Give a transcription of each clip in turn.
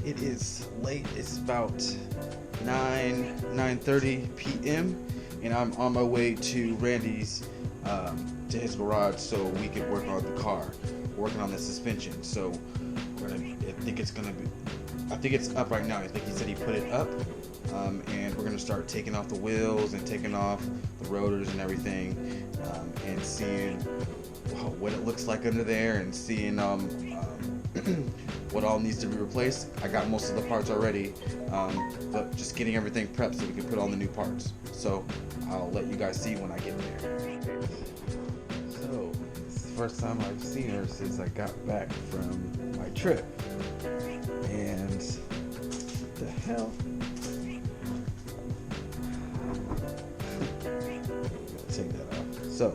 It is late. It's about 9:30 p.m. and I'm on my way to Randy's, to his garage so we can work on the car, working on the suspension. So I think it's up right now. I think he said he put it up, and we're gonna start taking off the wheels and taking off the rotors and everything, and seeing what it looks like under there, and seeing what all needs to be replaced. I got most of the parts already, but just getting everything prepped so we can put on the new parts. So I'll let you guys see when I get there. So this is the first time I've seen her since I got back from my trip. And the hell? Gotta take that off. So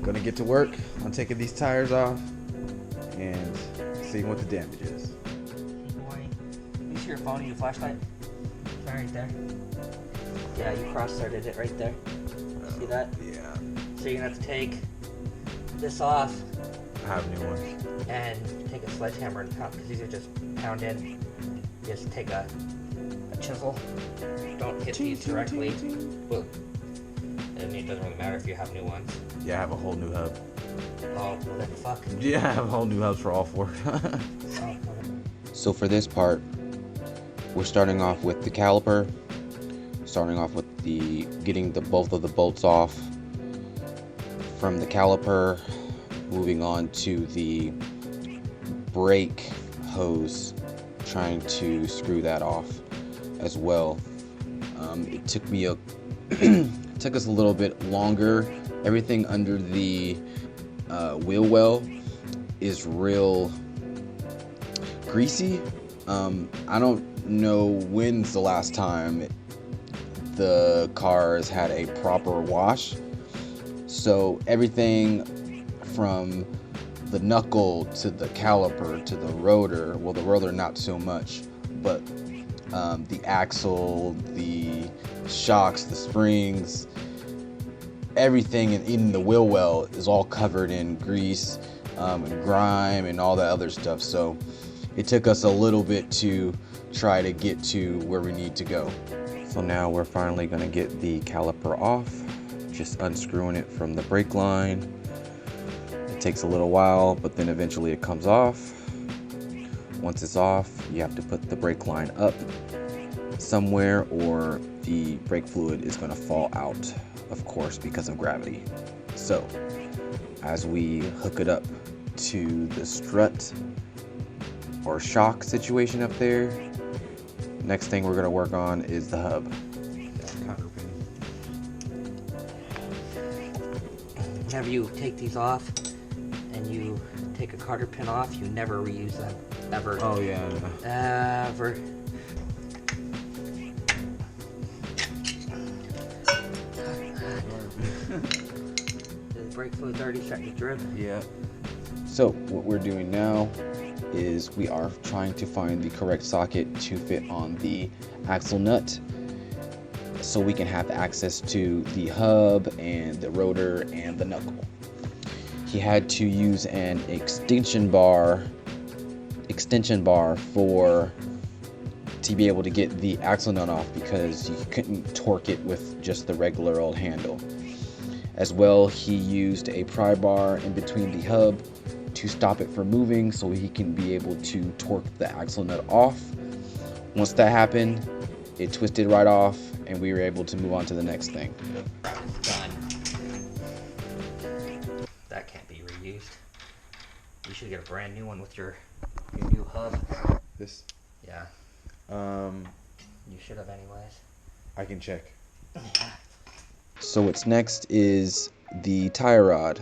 gonna get to work on taking these tires off and seeing what the damage is. Good morning. You see your phone and your flashlight? It's right there. Yeah, you cross-threaded it right there. See that? Yeah. So you're gonna have to take this off I have new ones. and take a sledgehammer and pound, because these are just pound in. Just take a chisel. Don't hit these directly. Well, I mean, it doesn't really matter if you have new ones. Yeah, I have a whole new hub. Oh, well then fuck. Yeah, I have a whole new hubs for all four. Oh, So for this part, we're starting off with the caliper, starting off with getting both of the bolts off from the caliper, moving on to the brake hose, trying to screw that off as well. It took me took us a little bit longer. Everything under the wheel well is real greasy. I don't know when's the last time the car has had a proper wash. So everything from the knuckle to the caliper to the rotor, well, the rotor not so much, but the axle, the shocks, the springs, everything, and even the wheel well is all covered in grease and grime and all that other stuff. So it took us a little bit to try to get to where we need to go. So now we're finally going to get the caliper off, just unscrewing it from the brake line. It takes a little while, but then eventually it comes off. Once it's off, you have to put the brake line up somewhere, or the brake fluid is going to fall out, of course, because of gravity. So as we hook it up to the strut or shock situation up there, next thing we're going to work on is the hub. Whenever you take these off and you take a cotter pin off, you never reuse them, ever. Oh yeah. Ever. The brake fluid's already starting to drip. Yeah. So what we're doing now is we are trying to find the correct socket to fit on the axle nut, so we can have access to the hub and the rotor and the knuckle. He had to use an extension bar to be able to get the axle nut off, because you couldn't torque it with just the regular old handle. As well, he used a pry bar in between the hub to stop it from moving, so he can be able to torque the axle nut off. Once that happened, it twisted right off, and we were able to move on to the next thing. It's done. That can't be reused. You should get a brand new one with your new hub. This. Yeah, you should have anyways. I can check. So what's next is the tie rod.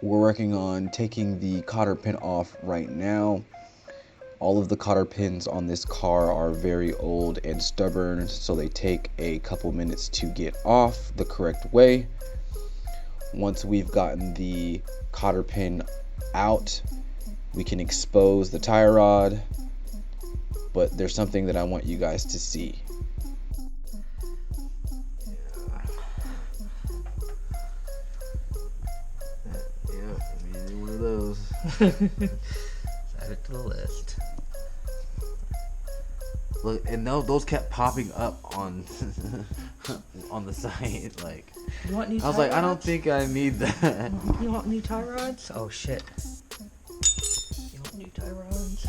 We're working on taking the cotter pin off right now. All of the cotter pins on this car are very old and stubborn, so they take a couple minutes to get off the correct way. Once we've gotten the cotter pin out, we can expose the tie rod, but there's something that I want you guys to see. Yeah, I mean, one of those. Add it to the list. Look, and those kept popping up on on the site. Like, You want new I was tie like, I don't rods? think I need that. You want new tie rods? Oh shit. You want new tie rods?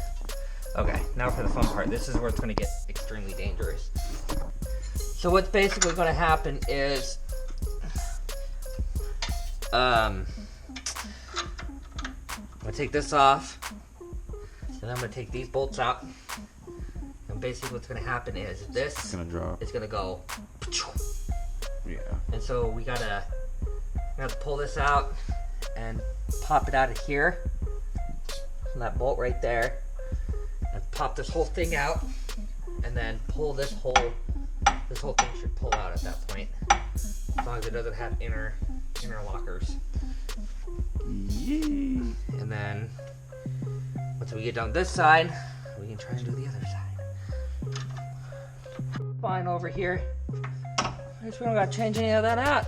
Okay, now for the fun part. This is where it's gonna get extremely dangerous. So what's basically gonna happen is, I'm gonna take this off, and I'm gonna take these bolts out. And basically what's gonna happen is this It's gonna drop. is gonna go. Yeah. And so we gotta pull this out and pop it out of here. From that bolt right there. And pop this whole thing out. And then pull this whole thing should pull out at that point. As long as it doesn't have inner lockers. Yay. And then once we get down this side, we can try and do the other side. Fine over here. I guess we don't gotta change any of that out.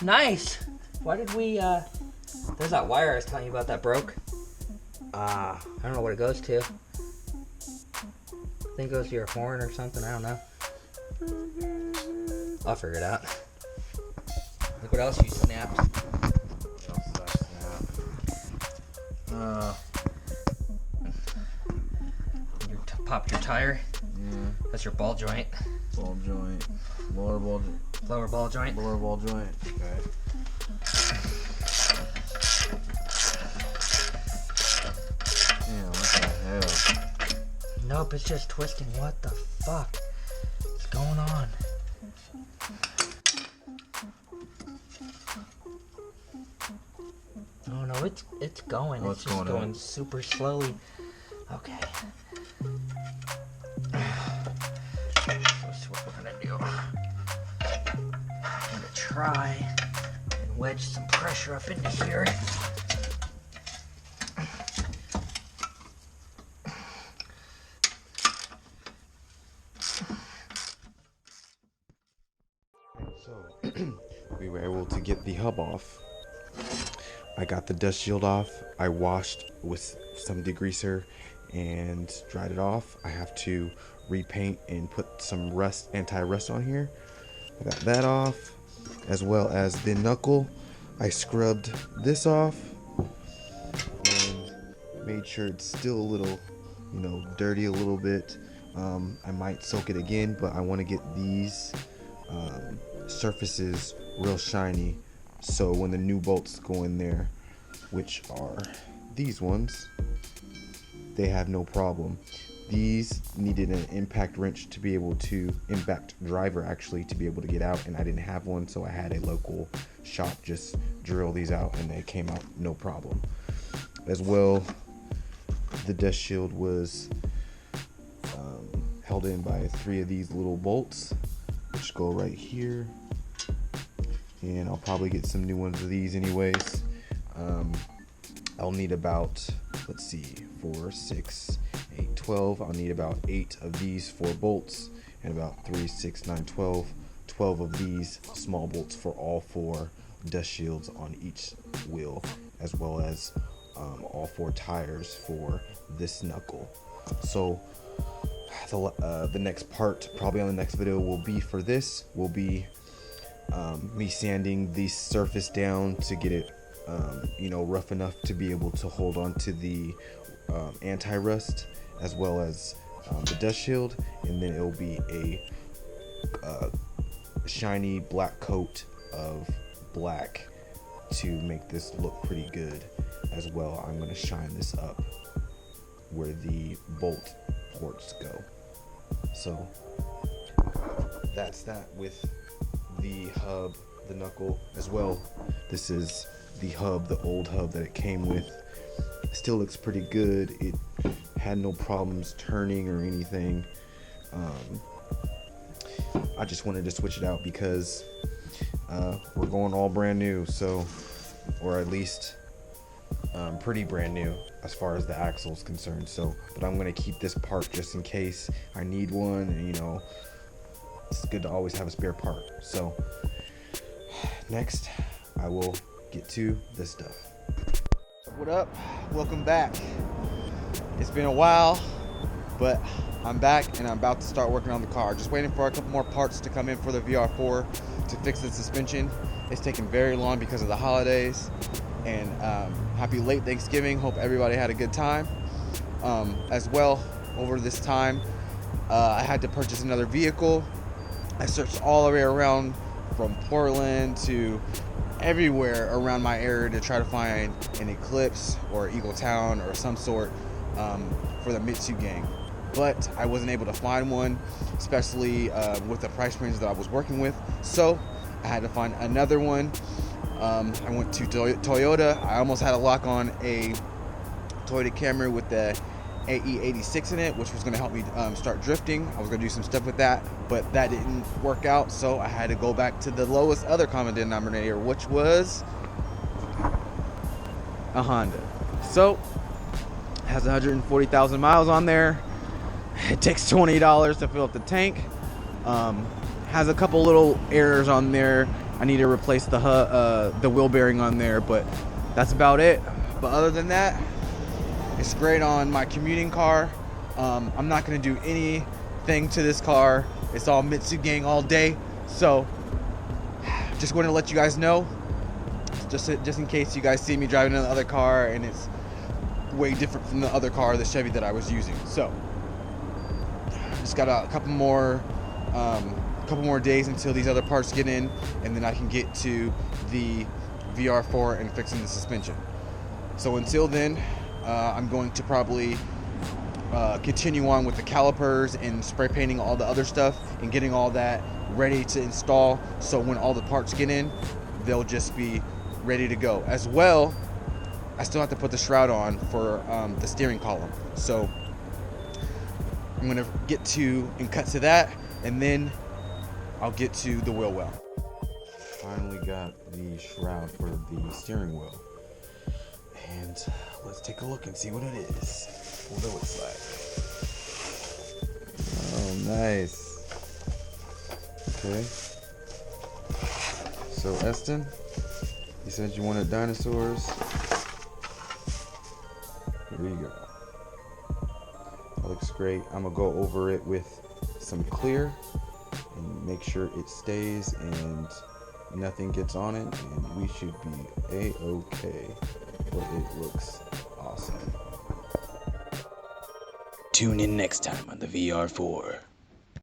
Nice. Why did we there's that wire I was telling you about that broke. I don't know what it goes to. I think it goes to your horn or something, I don't know. I'll figure it out. Look what else you snapped. Popped your tire. Yeah. That's your ball joint. Ball joint. Lower ball joint. Lower ball joint. Lower ball joint. Okay. Damn, what the hell? Nope, it's just twisting. What the fuck is going on? Oh no, it's going. Oh, it's it's just going going in. super slowly. Okay. That's what we're gonna do. I'm gonna try and wedge some pressure up into here. So, we were able to get the hub off. I got the dust shield off. I washed with some degreaser and dried it off. I have to repaint and put some anti-rust on here. I got that off, as well as the knuckle. I scrubbed this off and made sure it's still a little, dirty a little bit. I might soak it again, but I want to get these surfaces real shiny, so when the new bolts go in there, which are these ones, they have no problem. These needed an impact wrench to be able to, impact driver actually, to be able to get out, and I didn't have one, so I had a local shop just drill these out, and they came out no problem. As well, the dust shield was held in by 3 of these little bolts, which go right here, and I'll probably get some new ones of these anyways. I'll need about, 4, 6, 8, 12. I'll need about 8 of these 4 bolts, and about 3, 6, 9, 12 of these small bolts for all 4 dust shields on each wheel, as well as all 4 tires for this knuckle. So the next part, probably on the next video, will be me sanding the surface down to get it rough enough to be able to hold on to the anti-rust, as well as the dust shield, and then it'll be a shiny black coat of black to make this look pretty good. As well, I'm going to shine this up where the bolt ports go. So that's that with the hub, the knuckle as well. This is the hub, the old hub that it came with. It still looks pretty good. It had no problems turning or anything. I just wanted to switch it out because we're going all brand new, so, or at least pretty brand new as far as the axle is concerned. So, but I'm gonna keep this part just in case I need one, and it's good to always have a spare part. So next I will get to this stuff. What up? Welcome back. It's been a while. But I'm back and I'm about to start working on the car. Just waiting for a couple more parts to come in for the VR-4 to fix the suspension. It's taking very long because of the holidays. And happy late Thanksgiving. Hope everybody had a good time. As well, over this time, I had to purchase another vehicle. I searched all the way around from Portland to everywhere around my area to try to find an Eclipse or Eagle Town or some sort for the Mitsu gang. But I wasn't able to find one, especially with the price range that I was working with. So I had to find another one. I went to Toyota. I almost had a lock on a Toyota Camry with the AE86 in it, which was going to help me start drifting. I was going to do some stuff with that, but that didn't work out, so I had to go back to the lowest other common denominator, which was a Honda. So it has 140,000 miles on there. It takes $20 to fill up the tank. Has a couple little errors on there. I need to replace the wheel bearing on there, but that's about it. But other than that, it's great on my commuting car. I'm not going to do anything to this car. It's all Mitsu gang all day. So just want to let you guys know, just in case you guys see me driving another car and it's way different from the other car, the Chevy that I was using. So just got a couple more days until these other parts get in, and then I can get to the VR-4 and fixing the suspension. So until then, I'm going to probably continue on with the calipers and spray painting all the other stuff and getting all that ready to install, so when all the parts get in, they'll just be ready to go. As well, I still have to put the shroud on for the steering column. So I'm going to get to and cut to that, and then I'll get to the wheel well. Finally got the shroud for the steering wheel. And let's take a look and see what it is. What it looks like. Oh, nice. Okay. So, Eston, you said you wanted dinosaurs. Here you go. That looks great. I'm going to go over it with some clear and make sure it stays and nothing gets on it, and we should be a-okay. But it looks awesome. Tune in next time on the VR-4.